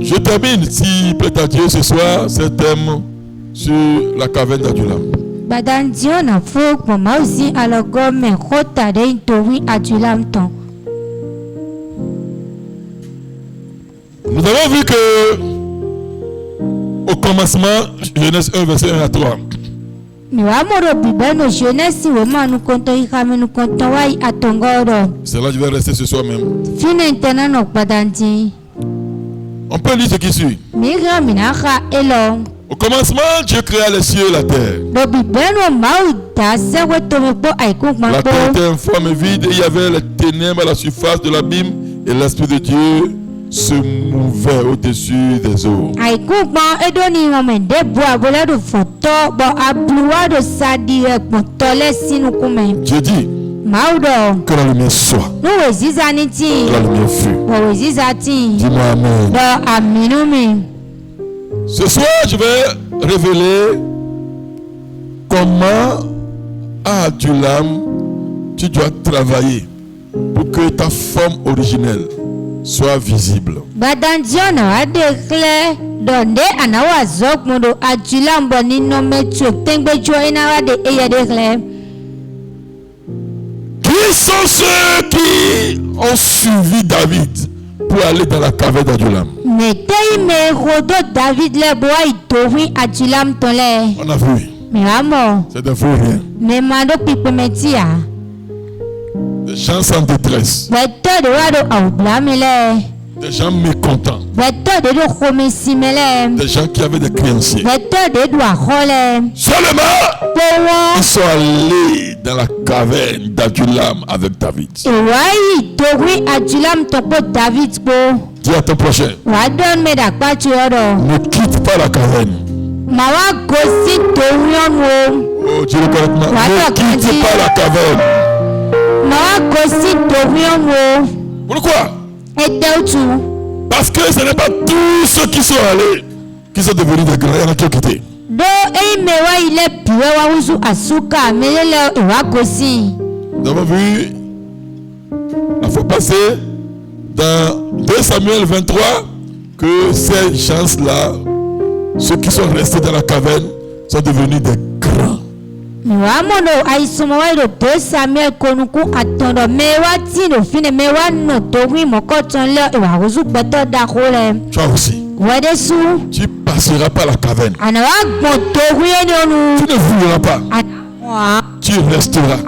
Je termine, si plaît à Dieu, ce soir, ce thème sur la caverne d'Adulam. Badandiona fo mama aussi alors gomme rota de intori Adulam ton. Nous avons vu que au commencement, Genèse 1, verset 1 à 3. C'est là que je vais rester ce soir même. On peut lire ce qui suit. Au commencement, Dieu créa les cieux et la terre. La terre était informe et vide et il y avait les ténèbres à la surface de l'abîme et l'Esprit de Dieu se mouvait au-dessus des eaux. Dieu dit que la lumière soit. Que la lumière fut. Dis-moi Amen. Ce soir, je vais révéler comment à Adulam tu dois travailler pour que ta forme originelle soit visible. Qui sont ceux qui ont suivi David pour aller dans la caverne d'Adulam? On a vu. C'est un faux rien. Des gens sans détresse. Des gens mécontents. Des gens qui avaient des créanciers. Seulement, ils sont allés dans la caverne d'Adulam avec David. Dis à ton prochain. Ne quitte pas la caverne. Oh, dis le correctement. Ne quitte pas la caverne. Pourquoi? Parce que ce n'est pas tous ceux qui sont allés qui sont devenus des grands. Il y en a qui ont quitté. Nous avons vu la fois passée dans 2 Samuel 23 que ces gens-là, ceux qui sont restés dans la caverne, sont devenus des grands. Tu aussi. Tu passeras par la caverne. Tu ne vouleras pas. Tu resteras.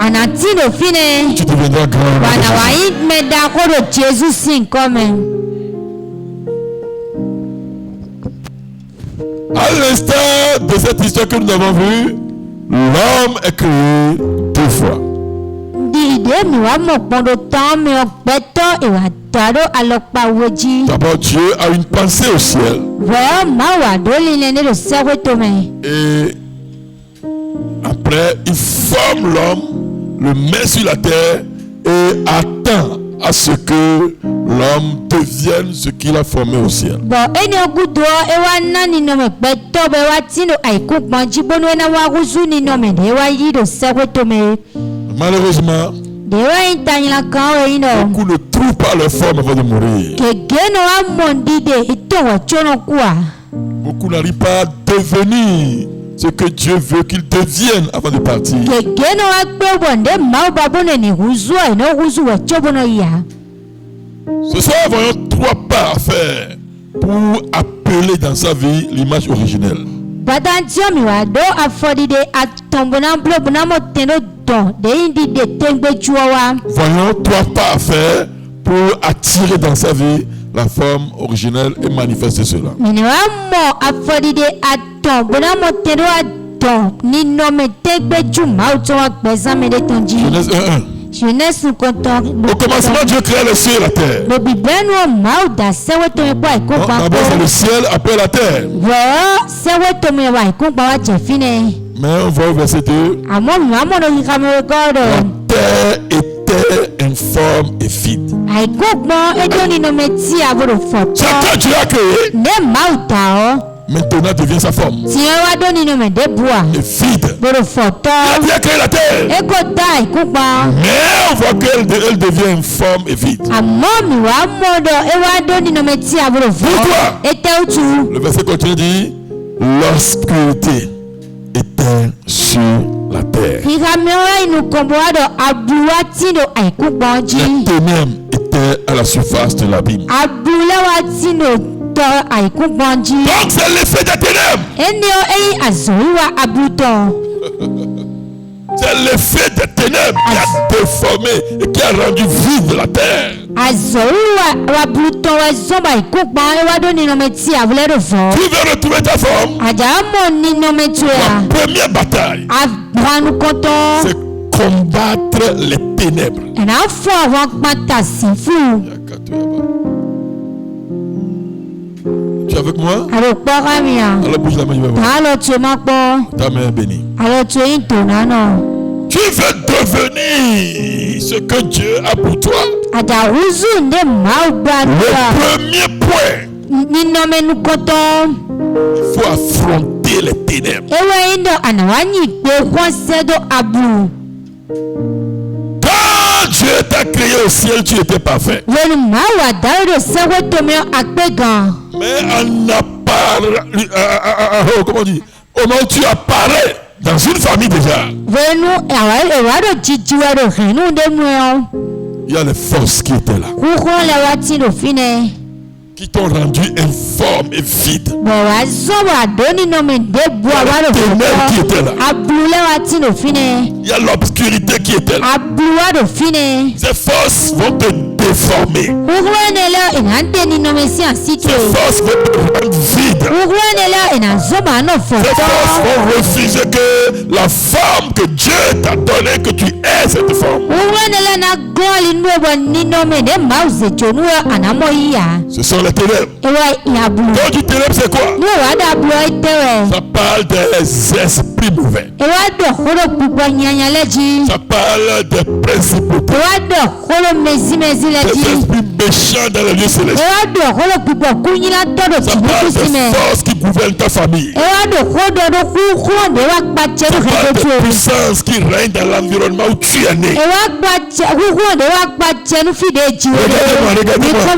Tu deviendras grand. À l'instar de cette histoire que nous avons vue, l'homme est créé 2 fois. D'abord, Dieu a une pensée au ciel. Et après, il forme l'homme, le met sur la terre et attend à ce que l'homme devienne ce qu'il a formé au ciel. Malheureusement, beaucoup ne trouvent pas leur forme avant de mourir. Beaucoup n'arrivent pas à devenir ce que Dieu veut qu'ils deviennent avant de partir. Ce soir, voyons 3 pas à faire pour appeler dans sa vie l'image originelle. Voyons 3 pas à faire pour attirer dans sa vie la forme originelle et manifester cela. Genèse 1:1. Au commencement, Dieu créa le ciel et la terre. D'abord, c'est le ciel, après la terre. Mais on voit au verset 2. La terre était informe et vide. C'est que Dieu a créé. maintenant devient sa forme. Tiens, wa doni no me de bois. Et vide. Boro photo. Il a bien créé la terre. Eko dai kupa. Mais on voit qu'elle devient informe et vide. Amomi wa modo e wa doni no me ti aboro fo. Pourquoi? Ete utu. Le verset continue dit l'obscurité était sur la terre. Higamera inu komboado abluati do ai kuponji. Les ténèbres étaient à la surface de l'abîme. Abulawati no to ai kuponji. Donc c'est l'effet des ténèbres. Enio ei azuriwa abuto. C'est l'effet des ténèbres qui a déformé et qui a rendu vide la terre. Azoriwa wabuto wa zomba ikukpa e wa doni no me ti abule do fo. Tu veux retrouver ta forme? Ajamo ni no me tuya. La première bataille, Abranu koto. c'est combattre les ténèbres. En afo awon pata sifu. Tu es avec moi? Alo kpora mi a. Alors bouge la main, je vais voir. Alo tu ma kpo. Ta main est bénie. Alo tu into nano. Tu veux devenir ce que Dieu a pour toi. Aja uzu nde mau Le banua. premier point, Ni no me nu koto. il faut affronter les ténèbres. Ewe indo anawanyi pe kwase do abu. Quand Dieu t'a créé au ciel, tu étais parfait. Wenu mawa dawo sewe tomeo akpegan. Mais en comment on dit? Au moment où tu apparais dans une famille déjà, Wenu ewado jijiwa do henu de muyo. il y a les forces qui étaient là, Kukon le wati do fine. qui t'ont rendu informe et vide. Bo wa zoba doni no me de bua wado Ténèbres qui étaient là. Abule wati do fine. Il y a l'obscurité qui était là. Abua do fine. Ces forces vont te déformer. Ugwenele enande ni no me si asito. Ces forces vont te rendre vide. Ugwenele enazoba no Ces forces foto. vont refuser que la forme que Dieu t'a donnée, que tu aies cette forme. Ugwenele na goli nuebo ni no me de mauze chonuwa anamo iya. Ce sont les ténèbres. Ewa yabu. Quand tu ténèbres, c'est quoi? Ni wada blo itewe. Ça parle des esprits mauvais. Ewa do holo pupwa nyanya leji. Ça parle des principautés, Ewa do holo mezi des leji. esprits méchants dans les lieux célestes. Ewa do holo pupwa kunyila todo Ça parle chinuku sime. des forces qui gouvernent ta famille. Ewa do hodo do kukuonde ewa kpache do Ça parle hedo des tuwe. puissances qui règnent dans l'environnement où tu es né. Ewa kpache kukuonde ewa kpache no fide jiwe. Regardez-moi,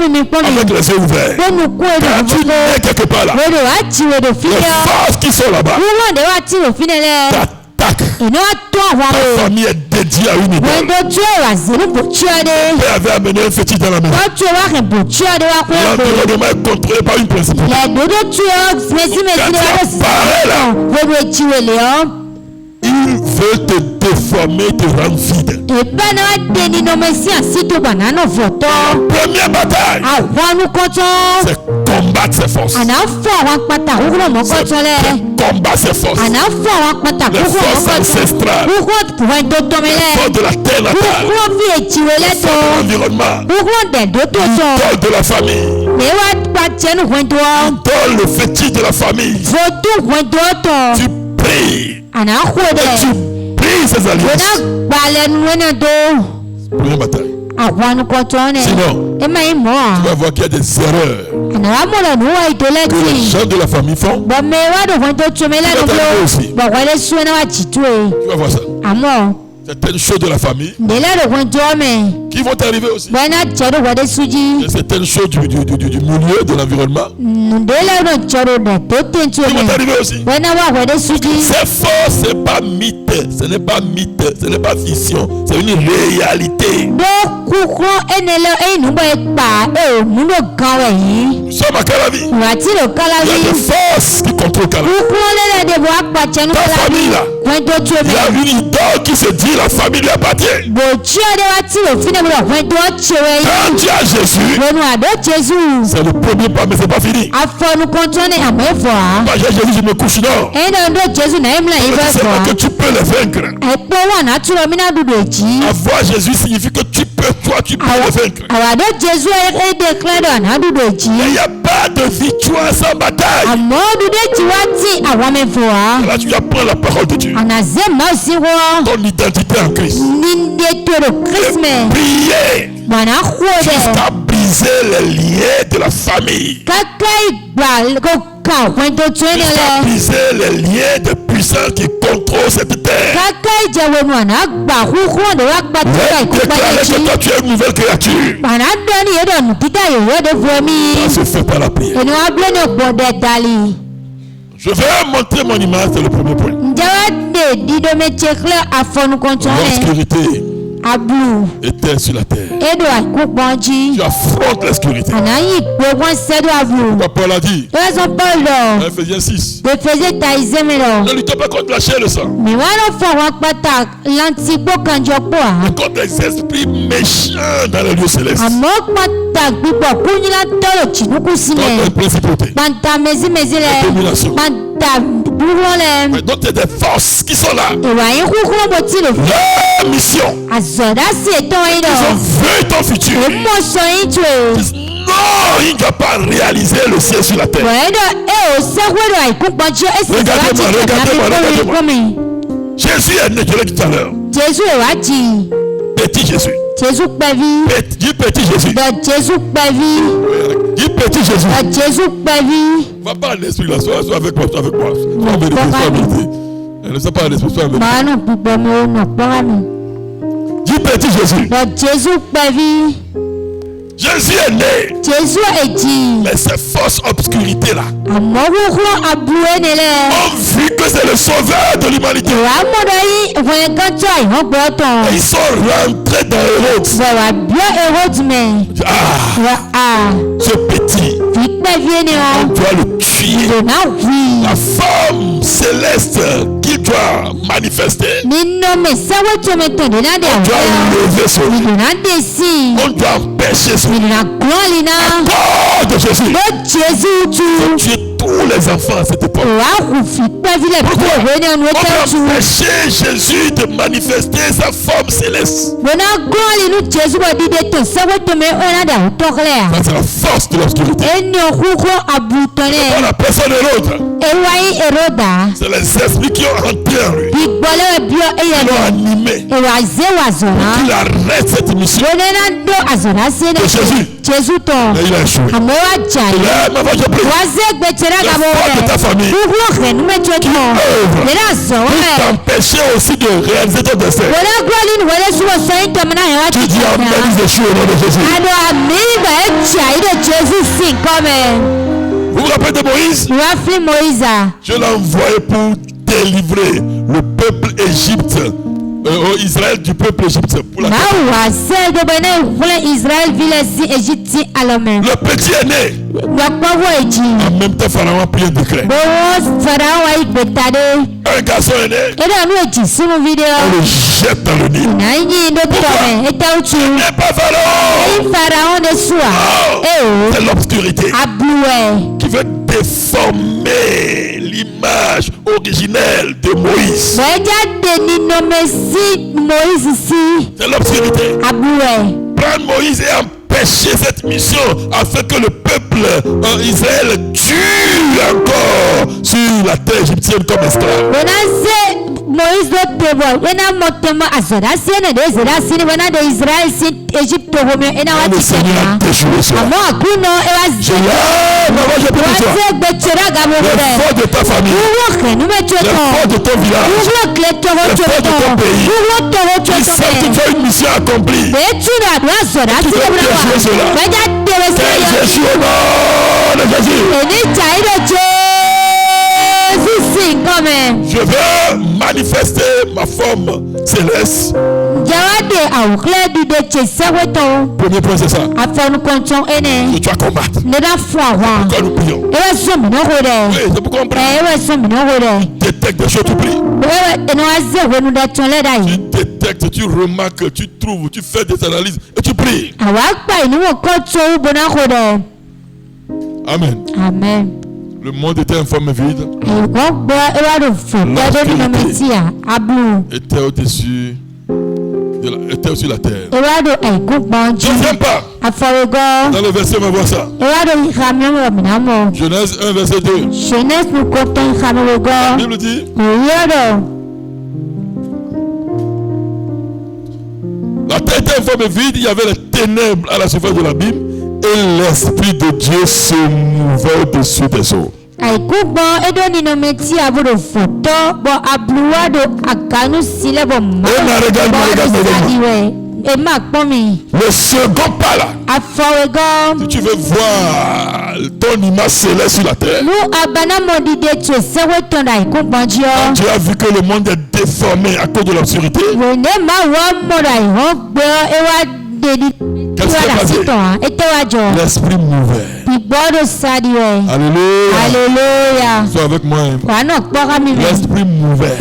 Mikomi. avec les yeux ouverts. Bonu kwe Quand do tu fuko. nais quelque part là, Wedo achiwe do les fide. forces qui sont là-bas Kukuonde ewa ti do fide le. t'attaquent. Ino ato Ta awaro. famille est dédiée à une idole. Wendo tuwe wa zinu bochuade. Père avait amené un fétiche dans la maison. Watu wa bochuade wa kwe. L'environnement est contrôlé par une principauté. Le dodo tuwe mezi mezi le wado sisi. Wedo echiwe leo. Il veut te déformer, te rendre vide. Ebana wa deni no mesi asito banano voto. Première bataille, Awanu koto. c'est combattre ses forces. Anafo awan pata ukuro mokoto le. Combattre ses forces. Anafo awan pata Les ukuro forces mokoto. ancestrales. Ukuro wendo Les tomele. forces de la terre natale. Ukuro fi echiwe Les le forces de to. l'environnement. Ukuro dedo to so. L'idole de la famille. Ewa kpachenu wendo. L'idole, le fétiche de la famille. Voto wendo to. Tu pries. Anafo Et de. tu pries ces alliances. Wena gbale nwene do. Première bataille. Awanu koto ne. Sinon, Ema imo. tu vas voir qu'il y a des erreurs Anawamola nuwa que les idoleti. gens de la famille font. Bome wado wendo chomela Tu vas no t'arriver aussi. blo. Bwele suena wa chitwe. Tu vas voir ça. Amo. Certaines choses de la famille Ndela do wendo me. qui vont t'arriver aussi. Bwana chero wade suji. Et certaines choses du milieu, de l'environnement Ndela no chero de totentu qui vont me. t'arriver aussi. Bwana wa wade suji. C'est faux, c'est pas mythe, ce n'est pas mythe, ce n'est pas fiction, c'est une réalité. Do kuko enelo numbo ekpa mundo gawe yi. Nous sommes à Calavi. Wati lo Il y a des kalavi. forces qui contrôlent Calavi. Kuko lele de bo akpa chenu Ta kalavi. famille là, Wendo il y a chome. une idole qui se dit la famille lui appartient. Bo chia de wati lo fine bo wendo chewe Quand yi. tu as Jésus, Wenu ado Jésus. c'est le premier pas, mais c'est pas fini. Afọnu kọntọ ni amefọ. Pas j'ai Jésus, je me couche non. Ẹnna ndo Jésus na emla Mais ibe tu sais pas que fọ. tu peux les vaincre. Ẹ̀pọ̀ wà n'atúrọ̀ mi náà dúdú èjì. Avoir Jésus signifie que tu peux, toi, tu peux les vaincre. Àwàdó Jésus ẹ̀ẹ́dẹ̀ kílẹ̀dọ̀ náà dúdú èjì. Mais il n'y a pas de victoire sans bataille. Àmọ́ dúdú èjì wá tí àwọn mẹ́fọ̀ wá. Là, tu apprends la parole de Dieu. Ànàzẹ́ máa sí wọ́. Ton identité en Christ. Ní ndétòrò kírísímẹ̀. Priez Gbọ̀nà kú dẹ̀. jusqu'à briser les liens de la famille. Káká ìgbà kò ka kwento twene Jusqu'à le briser les liens de puissance qui contrôlent cette terre. kaka ijawe no na gba huhu de wa gba tika Déclarer que ikupa toi tu es une nouvelle créature. bana doni yedo nukita yo de vomi Ça se fait par la prière. eno ablene gbode dali Je vais montrer mon image, c'est le premier point. njawa de dido me chekle afonu kontone L'obscurité ablu était sur la terre. edo akukponji Tu affrontes l'obscurité. anayi gbogbo sedo ablu Comme Paul a dit, ezo Paulo Ephésiens 6. de faisait taizemelo Ne luttons pas contre la chair et le sang, mi wano fo wa pata lantigbo kanjọpọ mais contre les esprits méchants dans les lieux célestes. àmọ́ pata gbígbọ kúnyìnlá tọrọ tìǹkù Contre sílẹ̀ les principautés. panta mezimezi lẹ Domination. panta búrọ lẹ Mais donc, il y a des forces qui sont là. ìwà yín kúkúrú bó ti lè fi Leur mission. àzọdá sí ètò yín Ils ont lọ vu ton futur. èmọ sọ yín tó e Non, il ne doit pas réaliser le ciel sur la terre. wẹ́ẹ́dọ̀ ẹ ò sẹ́wọ́dọ̀ àìkúpọ̀jù èsì Regardez-moi, ìwádìí regardez-moi, kànáà regardez-moi. gómi Jésus est né, je l'ai dit tout à l'heure. jésù ìwádìí Petit Jésus. jésù pẹ̀ví Dis petit Jésus. dọ̀ jésù pẹ̀ví Dis petit Jésus. dọ̀ jésù pẹ̀ví. Va pas à l'esprit là, sois avec moi, sois avec moi. Sois en vérité, sois en vérité. Ne sois pas à l'esprit, sois en vérité. Màánù gbogbo mi ò nà pọ́nrán mi. Dis petit Jésus. Lọ Jésù pẹ̀lú Jésus est né. Jésù èjì. Mais ces fausses obscurités là Àmọ́ kúkúrú àbúrò nílẹ̀. ont vu que c'est le sauveur de l'humanité. Ìwà múdọ̀ yí ìwọ̀n gánjọ́ ìwọ̀n gbọ́tàn. Et ils sont rentrés dans Hérode. Wẹ̀wà bíọ́ èrò jùmẹ̀. Ah, Wẹ̀ à ce petit, fi pẹ̀lú ni on wọn. doit le tuer. Ìdùnnà wí. La forme céleste qu'il doit manifester, Nínú mi sẹ́wọ́ tó mi tàn dé náà dé on doit àwọn. lever son lit. Ìdùnnà dé sí i. On doit empêcher son Ìdùnnà gbọ́n lì náà. corps de Jésus. Lọ Jésù tu. Tuer tous les enfants à cette époque. Ìwà kù fi pẹ̀lú lẹ̀ bí kò wé ní ọ̀nà On ètò doit tu. empêcher Jésus de manifester sa forme céleste. Wọ́n gbọ́n lì ní Jésù bọ̀ dídé tó sẹ́wọ́ tó mi ọ̀nà dà ó tọ́kẹ́lẹ̀ à. Ça, c'est la force de l'obscurité. Ẹni òkúkú àbùtàn Pas lẹ̀. la personne de l'autre. Ewa yín èrò dà. C'est les esprits qui ont entré en lui, Ìgbọ́lẹ̀ bí ọ ẹyẹ qui l'ont lọ. animé, Ìwà zéwà zọ̀nà. qui arrête cette mission. Wọ́n náà dó àzọ̀nà sí ní. De Jésus. Jésù tọ̀. Mais il a échoué. Àmọ́ wá jà yìí. Là, ma je prie. Wá zé gbẹ̀tsẹ̀rẹ̀ Le gàbọ̀ foi de ta rẹ̀. famille Kúkú ọ̀hẹ́ ní mẹ́tọ́ tọ̀. œuvre Yẹ́nà zọ̀wọ́ pour rẹ̀. t'empêcher aussi de réaliser ton destin. Wọ́n gbọ́ lì ní wọlé súnmọ́ sọ́yìn tọ̀mọ́ náà yẹn wá Tu ti dis jà amen, náà. Jésus au nom de Jésus. Àdó àmì ìgbà ẹ̀ jà yìí de Jésù sí nǹkan mẹ́. Vous vous rappelez de Moïse? Ìwà fi Moïse. Je l'ai envoyé pour délivrer le peuple Égypte, Israël du peuple égyptien. Pour la Máa wà sẹ́ gbogbo iná ìkúlẹ̀ Israël vilẹ̀ sí Égypte alọ́mẹ́. Le petit est né. Lọ́pọ̀wọ́ èjì. En même temps, Pharaon a pris un décret. Gbowó Faraon wa ìgbẹ́tadé. Un garçon est né, Édè ọ̀nù èjì sínú fídíò. on le jette dans le Nil. Nà ń yí ndó tọ̀mẹ̀ ètò òtù. N'est pas Pharaon. Èyí Faraon de sùà. Oh, c'est l'obscurité Abluwẹ̀. qui veut déformer l'image originelle de Moïse. Bẹ́ẹ̀jáde nínú Mẹ́sì Moïse sí. C'est l'obscurité. Abluwẹ̀. Prendre Moïse et empêcher cette mission afin que le peuple Israël tue encore sur la terre égyptienne comme esclave. Wọ́n á sẹ́ Moïse ló tẹ̀bọ̀. Wọ́n á mọ̀ tẹ̀mọ̀ àzọ̀dá sí ẹ̀nà dé ìzọ̀dá sí ni wọ́n á de Israël sí Égypte tó homi ẹ̀nà wá Le ti Seigneur tẹ̀mọ̀. a déjoué cela. Àmọ́ àkúnná ẹ wá Je zẹ́. maman, je prie Wá pour toi. sẹ́ gbẹ̀tsẹ̀rẹ̀ àgàbọ̀ Les rẹ̀. forces de ta famille, Wúwọ́ kẹ̀nú mẹ́tọ́ les tán. forces de ton village, Wúwọ́ kìlẹ̀ tọrọ Les tó forces de tán. ton pays. Wúwọ́ tọrọ tó qui tán savent que bẹ́ẹ̀. tu as une mission accomplie. Bẹ́ẹ̀tù rẹ̀ àdúrà zọ̀dá sí Tu ẹ̀bùrẹ̀ veux wà. déjouer cela. Bẹ́ẹ̀jà tẹ̀wé sí Que ẹ̀yọ́. Jésus au nom de Jésus. Èní ìjà yìí lè Jésù sí nǹkan mẹ́. Je veux manifester ma forme céleste. Jẹ́wádìí àwòkálẹ̀ dìde tse sẹ́wé tán. Premier point, c'est ça. Afẹnukọ̀ntàn ẹnẹ. Que tu vas combattre. Nena fún àwọn. Quand nous prions. Ewé sún mi náà wò dẹ̀. Oui, c'est pourquoi on prie. Ewé sún mi náà wò dẹ̀. Détecte des choses, tu pries. Ewé ẹni wá sí ìwénu dẹ̀ tún lẹ́dà Tu yìí. détectes, tu remarques, tu trouves, tu fais des analyses et tu pries. Àwa gbà ìníwọ̀n kọ́ tó wúbo náà wò dẹ̀. Amen. Amen. Le monde était informé vide, Ẹ̀kọ́ gbọ́ ewádùn fún tẹ́lẹ̀ nínú mi tí a abúlù. était au-dessus était sur la terre. Ewádùn ẹ̀kú gbọ́njú. Deuxième pas, Afọwọ́gọ́. dans le verset, on va voir ça. Ewádùn ìhàmìlẹ̀ mìíràn mọ̀. Genèse 1, verset 2. Jeunesse nous compte La ìhàmìlẹ̀. Bible dit, Òyìnbó. la terre était informée vide, il y avait les ténèbres à la surface de l'abîme et l'Esprit de Dieu se mouvait au-dessus des eaux. Aikugbo edo ni no meti abodo foto bo abluwa do akanu sile bo ma. Regarde. Emma pomi. Le second pas là. Afowego. Si tu veux voir ton image céleste sur la terre. Nous abana modide tu sewe ton aikugbo dio. Tu as vu que le monde est déformé à cause de l'obscurité. Wone ma wa morai ho gbe ewa dedi. L'esprit mouvait. Alléluia. Sois avec moi. L'esprit mouvait.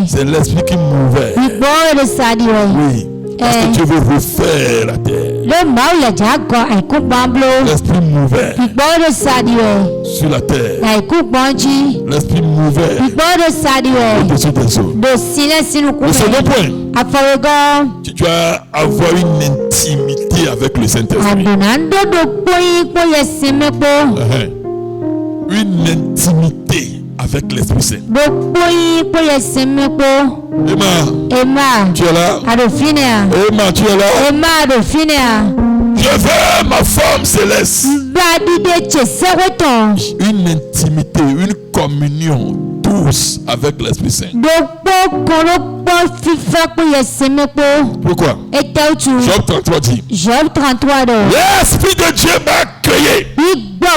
C'est l'esprit qui mouvait. Oui. Parce que Dieu veut refaire la terre. L'esprit mouvait sur la terre. L'esprit mouvait au-dessus des eaux. Le second point, tu dois avoir une intimité avec le Saint-Esprit. Une intimité avec l'Esprit Saint. Emma, tu es là? Emma, tu es là? Je veux ma forme céleste. Une intimité, une communion douce avec l'Esprit Saint. Pourquoi? Job 33 dit. L'Esprit de Dieu m'a créé. Et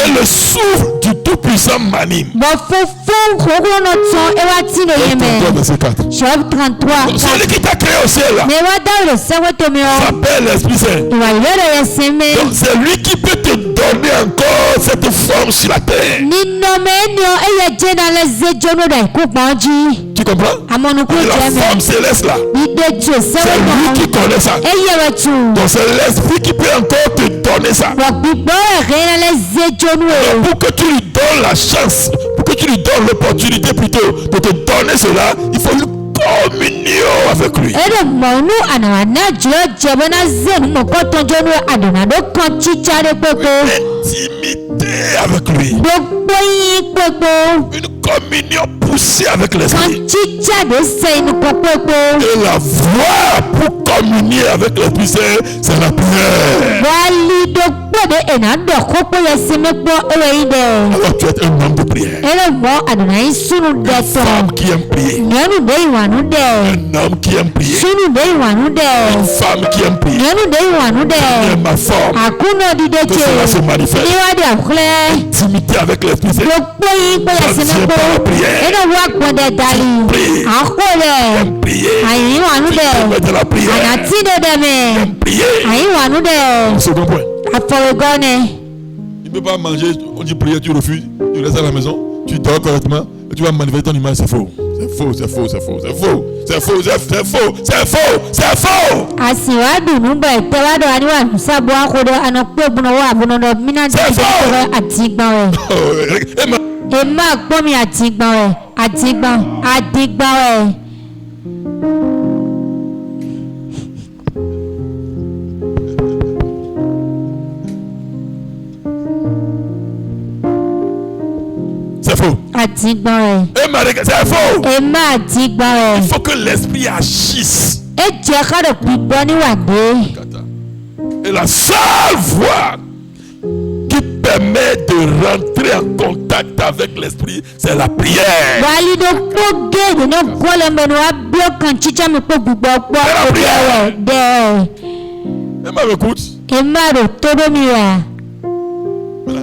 le souffle du Tout-Puissant m'anime. Verset 4. Celui qui t'a créé au ciel s'appelle l'Esprit Saint. Donc c'est lui qui peut te donner encore cette forme sur la terre. Tu comprends? La forme céleste là, c'est lui qui connaît ça. Donc c'est l'Esprit qui peut encore te donner ça. Donc pour que tu lui donnes la chance, pour que tu lui donnes l'opportunité plutôt de te donner cela, il faut une communion avec lui. Intimité avec lui. Une communion poussée avec l'Esprit. Et la voie pour communier avec l'Esprit Saint, c'est la prière. Alors tu es un homme de prière. Une femme qui aime prier. Un homme qui aime prier. Une femme qui aime prier. Et ma forme, que cela se manifeste. Intimité avec l'Esprit Saint. Ça vient par la prière. Aime prier. De la prière. Aime prier. Second point. Tu ne peux pas manger, on dit prier, tu refuses, tu restes à la maison, tu dors correctement et tu vas manifester ton image, c'est faux. C'est faux, c'est faux, c'est faux, c'est faux, c'est faux, c'est faux, c'est faux, c'est faux. C'est faux. C'est faux. Il faut que l'esprit agisse. Et la seule voie qui permet de rentrer en contact avec l'esprit, c'est la prière. Emma m'écoute.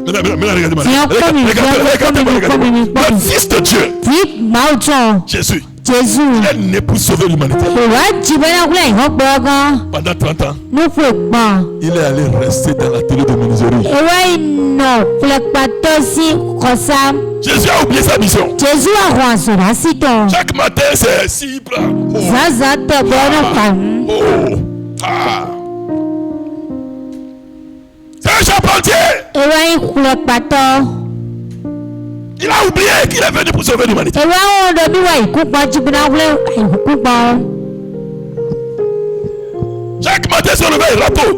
Regardez-moi. Le Fils de Dieu, Jésus, il est né pour sauver l'humanité. Pendant 30 ans, il est allé rester dans la télé de menuiserie. Jésus a oublié sa mission. Chaque matin, c'est si plat. C'est un charpentier. Il a oublié qu'il est venu pour sauver l'humanité. Chaque matin sur le râteau.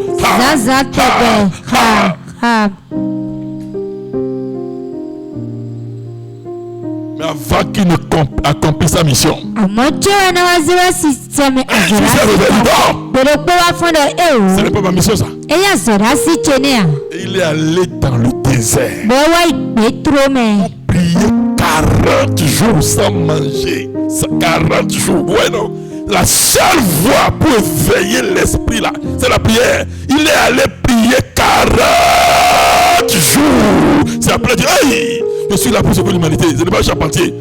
Mais avant qu'il ne accomplisse sa mission, ce n'est pas ma mission ça. eya zodasi chenea Et il est allé dans le désert. bowa ipetrome Prier 40 jours sans manger. 40 jours. Ouais, non. La seule voie pour éveiller l'esprit là, c'est la prière. Il est allé prier 40 jours. C'est après dire, hey, je suis là pour sauver l'humanité. Ce n'est pas un charpentier.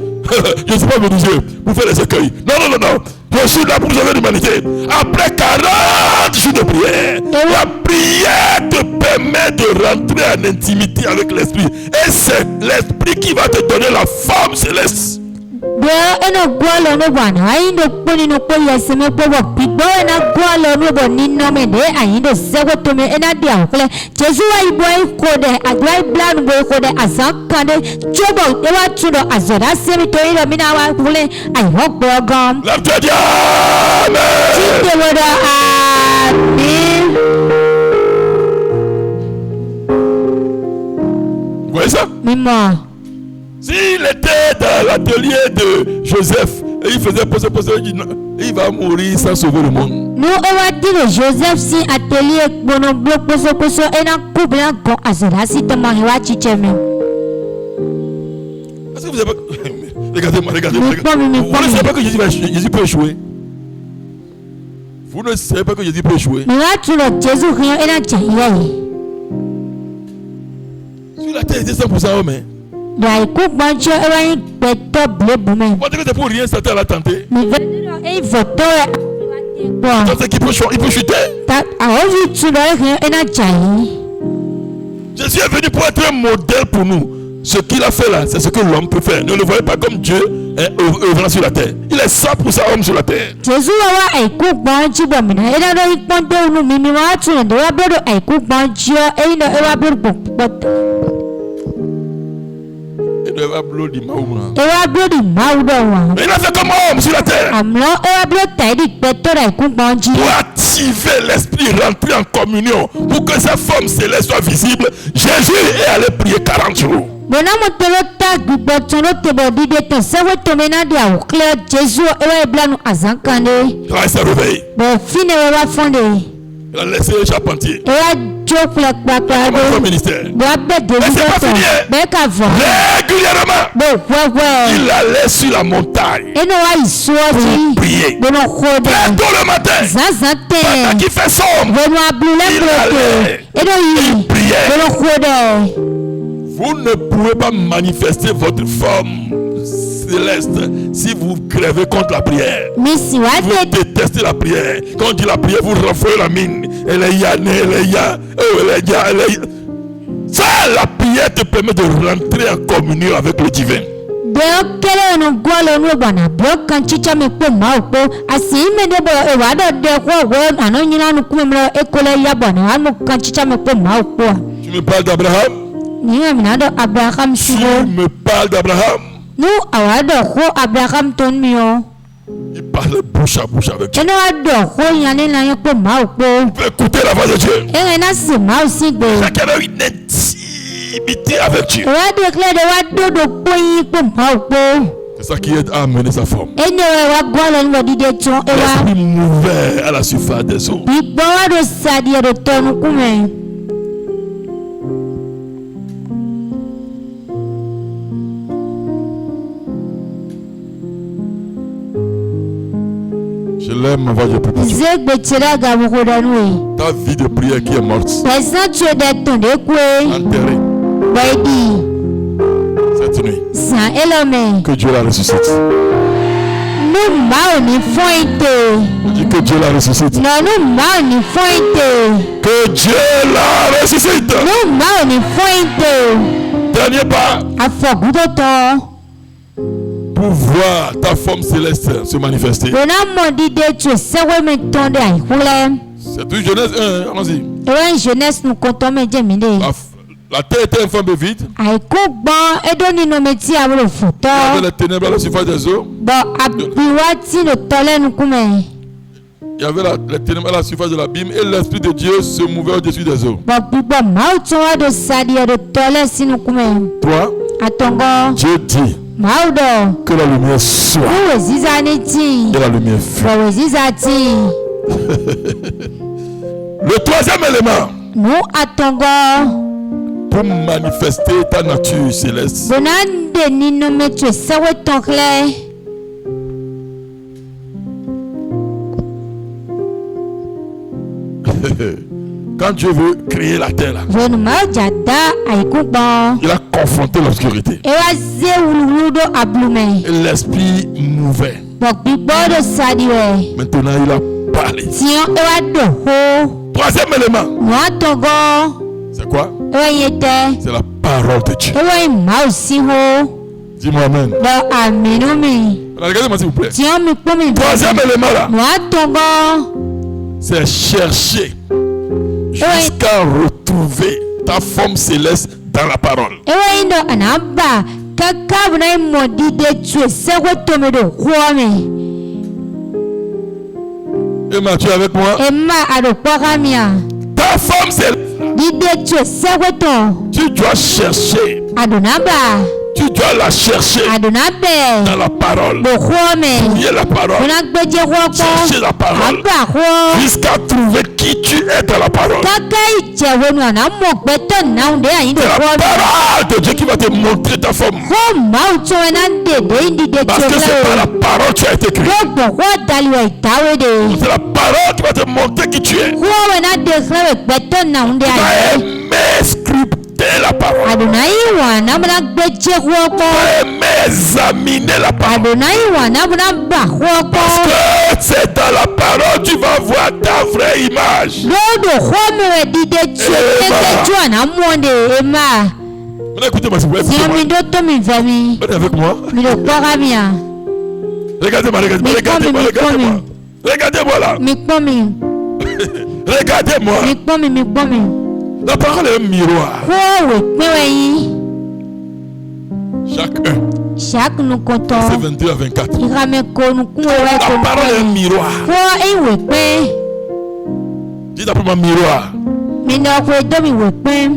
Je ne suis pas menuisier pour faire les écueils. Non, non, non, non. Je suis là pour sauver l'humanité. Après 40 jours de prière, la prière te permet de rentrer en intimité avec l'esprit. Et c'est l'esprit qui va te donner la forme céleste. bo eno gwalo no bwana ayindo kponi no kpo yeseme kpo bo pigbo ena gwalo no bo nino me de ayindo sego to me ena dia okle jesu wa ibo ikode agrai plan bo ikode azankande jobo ewa tudo azoda semi to iro mina wa kule ayi hokbo gam La Dieu dit Amen. tinde woda amen. Vous voyez ça? Mimo S'il était dans l'atelier de Joseph et il faisait poser, il dit non, il va mourir sans sauver le monde. no ewa dilo Joseph si atelier bono blok poso ena kubla ko azoda si to mahiwa chicheme. Est-ce que vous avez pas... Regardez-moi, regardez-moi. Vous ne savez pas que Jésus peut échouer. Vous ne savez pas que Jésus peut échouer. Sur la terre, il était 100% homme. Hein. Vous Vous dites que c'est pour rien, Satan l'a tenté. C'est qu'il peut chuter. Jésus est venu pour être un modèle pour nous. Ce qu'il a fait là, c'est ce que l'homme peut faire. Ne le voyez pas comme Dieu œuvrant sur la terre. Il est 100% homme sur la terre. Il devait bloquer Mahouma. Mais il a fait comme homme sur la terre. Pour activer l'esprit, rentrer en communion, pour que sa forme céleste soit visible, Jésus est allé prier 40 jours. Il s'est réveillé. Il a laissé le charpentier. Son ministère. Mais c'est pas fini. Régulièrement, il allait sur la montagne pour prier. Très tôt le matin, pendant qu'il fait sombre, il priait. Vous ne pouvez pas manifester votre forme céleste si vous crèvez contre la prière. Vous détestez la prière. Quand on dit la prière, vous renflouez la mine. Ça, la prière te permet de rentrer en communion avec le divin. Tu me parles d'Abraham? Tu me parles d'Abraham? Il parle bouche à bouche avec Dieu. Tu peux écouter la voix de Dieu. Chacun a une intimité avec Dieu. C'est ça qui aide à amener sa forme. L'esprit mouvait à la surface des eaux. Je l'aime, ma voix, je peux pas. Ta vie de prière qui est morte, enterrée cette nuit, que Dieu la ressuscite. Je dis que Dieu la ressuscite. Que Dieu la ressuscite. Dernier pas. Pour voir ta forme céleste se manifester. C'est tout Genèse 1, allons-y. La terre était informe vide. Il y avait les ténèbres à la surface des eaux. Il y avait les ténèbres à la surface de l'abîme et l'Esprit de Dieu se mouvait au-dessus des eaux. Toi, Dieu dit que la lumière soit. Et la lumière fut. Le troisième élément nous attendons pour manifester ta nature céleste. bonande ni no metu sawe tonkle Quand Dieu veut créer la terre, là, je ne me jada aikubo il a confronté l'obscurité. ewa ze wuludo ablume Et l'esprit mouvait. bokbi bodo sadiwe Maintenant, il a parlé. tion ewa doho Troisième élément, no atongo c'est quoi? ewa yete C'est la parole de Dieu. ewa imausi ho Dis-moi Amen. do aminumi Regardez-moi s'il vous plaît. tion mi pomi Troisième élément là, no atongo c'est chercher jusqu'à retrouver ta forme céleste dans la parole. ewa indo anaba kaka buna imodide tue sewe tomedo kwame Emma, tu es avec moi? Emma adokwakamia Ta forme céleste, dide tue sewe to tu dois chercher. adonaba Tu dois la chercher adonabe dans la parole. bokwame Fouiller la parole. buna gbeje kwoko Chercher la parole. aba kwo Jusqu'à trouver qui tu es dans la parole. kaka ijewonu anamogbeto naunde ayindo C'est la kwame parole de Dieu qui va te montrer ta forme. ko mauto ena dede indide Parce que c'est par la parole que tu as été créé. gbogbo kwo daliwa itawede C'est la parole qui va te montrer qui tu es. kwo wena deklewe gbeto naunde Tu ayindo vas aimer scruter la parole. adonaiwa nabuna gbeje kwoko Tu vas aimer examiner la parole. adonaiwa nabuna ba kwoko Parce que c'est dans la parole que tu vas voir ta vraie image. lodo kwomewe dide tue ekeju anamonde ema Maintenant écoutez-moi s'il vous plaît. tion Écoutez-moi. mi do to mi vemi Venez avec moi. mi do kwakamia Regardez-moi, regardez-moi, Mais regardez-moi, comme- regardez-moi. Regardez-moi là. mi kpomi Regardez-moi. mi kpomi La parole est un miroir. kwo we kpewe yi Chaque 1, chaque nu koto c'est 22 à 24. ikame konu kun ewe La konu parole est un kwe miroir. kwo eyi we kpe Dis d'abord miroir. mi do kwe do mi we kpe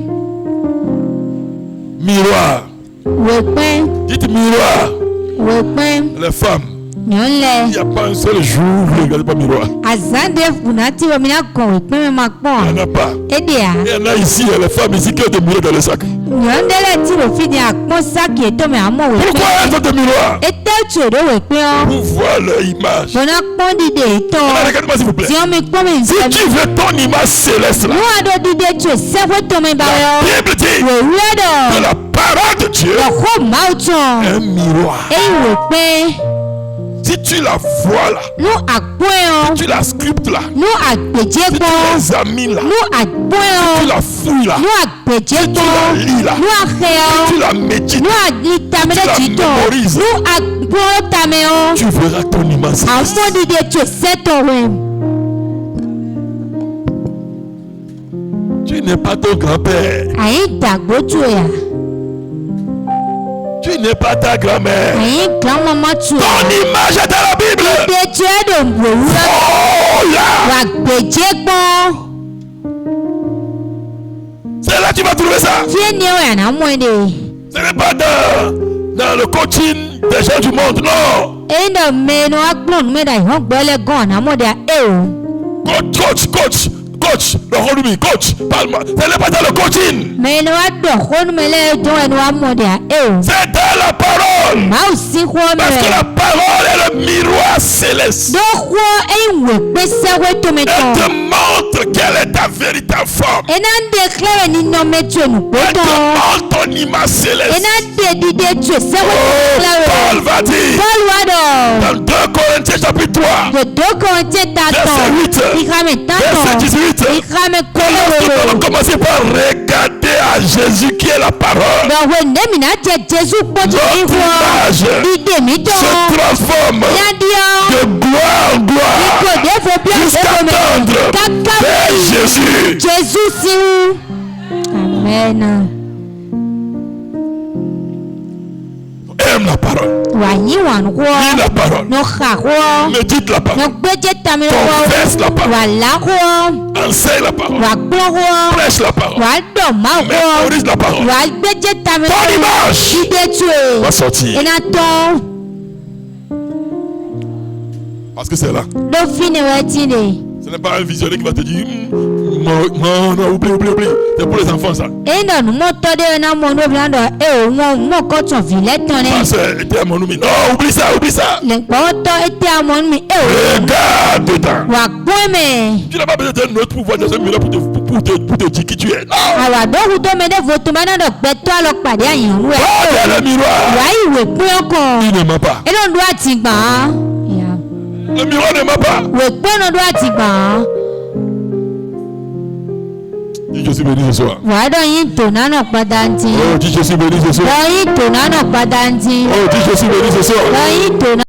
Miroir. we kpe Dites miroir. we kpe Les femmes, il nyɔnlɛ n'y a pas un seul jour où vous ne regardez pas miroir. azãde funati wɔ mina gɔn we kpe mi ma Il n'y en kpɔn a pas. edea Il y en a ici, les femmes ici qui ont des miroirs dans le sac. nyɔnde lɛ ti wo fi ni akpɔn saki eto mi amɔ we Pourquoi elles kpe ont des miroirs? ete tso ɖo we kpe ɔ Pour voir leur image. bona kpɔn dide etɔ Maintenant, regardez-moi s'il vous plaît. tiɲɔ mi kpɔn mi Si nfɛ tu veux ton image céleste là, nu aɖo dide tso sɛfo to mi ba la yɔ Bible dit we wia que dɔ la parole de Dieu ɔkɔ mawu est tɔn un miroir. eyi we kpe Si tu la vois là, nu akpɔn yɔ tu la scriptes là, nu agbedze si tu gbɔ l'examines là, nu akpɔn tu yɔ la fouilles là, nu agbedze tu la gbɔ lis là, nu axe yɔ. tu la médites, nu ali tame ɖe Tu la dzitɔ mémorises. nu agbɔ tame o tu verras ton image céleste. amɔdide tso sɛtɔ wɛ Tu n'es pas ton grand-père. ayi dagbo tso ya Tu n'es pas ta grand-mère. ayi glamama tso Ton ya image est dans la Bible. de tso ɛdo wòwúrɔ Oh là, wa gbedze gbɔ c'est là que tu vas trouver ça. fie nie wɔ yana mɔe de Ce n'est pas dans le coaching des gens du monde, non. eyi dɔ me no agblɔ nume da ihɔn gbɔ lɛ gɔn ana mɔ de e o Coach, le rôle de coach, parle-moi. Ce n'est pas dans le coaching. me no adɔ xɔ nume lɛ jɔn ɛnu amɔ de e o C'est dans la parole. mawu si xɔ Parce que mɛ la parole est le miroir céleste. do xɔ eyi wɔ kpe sɛwɛ tome Elle tɔ. te montre quelle est ta véritable forme. ena declare ni nɔmɛ tso Elle nukpotɔ te montre ton image céleste. ena dede tso sɛwɛ Oh, Paul declare va dire paul wa dɔ dans 2 Corinthiens chapitre 3, dodo kɔnte Verset 8. tatɔ ikame verset tatɔ 18. ikame Nous allons kɔlɔwolo commencer par regarder à Jésus qui est la parole. dɔwɔ ndemina tɛ jesu kpɔtɔ Notre ifɔ image dide mi tɔ se transforme yadiɔ de gloire en gloire ikodefo jusqu'à biɔsefo tendre mɛ vers kaka Jésus. jesu siwu amen Aime la parole. wanyi wan Lis xɔ la parole. nɔxa xɔ. Médite la parole. Nɔgbedze tame Confesse la xɔ parole. wòala xɔ Enseigne la parole. wòakplɔ xɔ Prêche la parole. wòadɔ mawu xɔ Mémorise la parole. wòagbedze tame Ton image dide tsoe va sortir. ena tɔ Parce que c'est là. ɖo fi ne wɔ ti de Ce n'est pas un visionnaire qui va te dire non, oublie. C'est pour les enfants, ça. Et non, nous montons de na mon oblando et mon coton villette on est. Ça, était à mon nom. Non, oublie ça. Le poto était à mon mi et regarde dedans. wa kweme. Tu n'as pas besoin d'un autre pouvoir dans ce milieu pour te dire qui tu es. Non. Awa do hu do me de voto mana do beto alok pade ayin we. Regarde le miroir. Wa iwe pe oko. Il ne ment pas. E don do atigba. Ya. Le miroir ne ment pas. We pe no do atigba. Dis je suis béni ce soir. Wa do yin to na no padanti. Oh, dis je suis béni ce soir. Do yin to na no padanti. Oh, dis je suis béni ce soir. Do yin to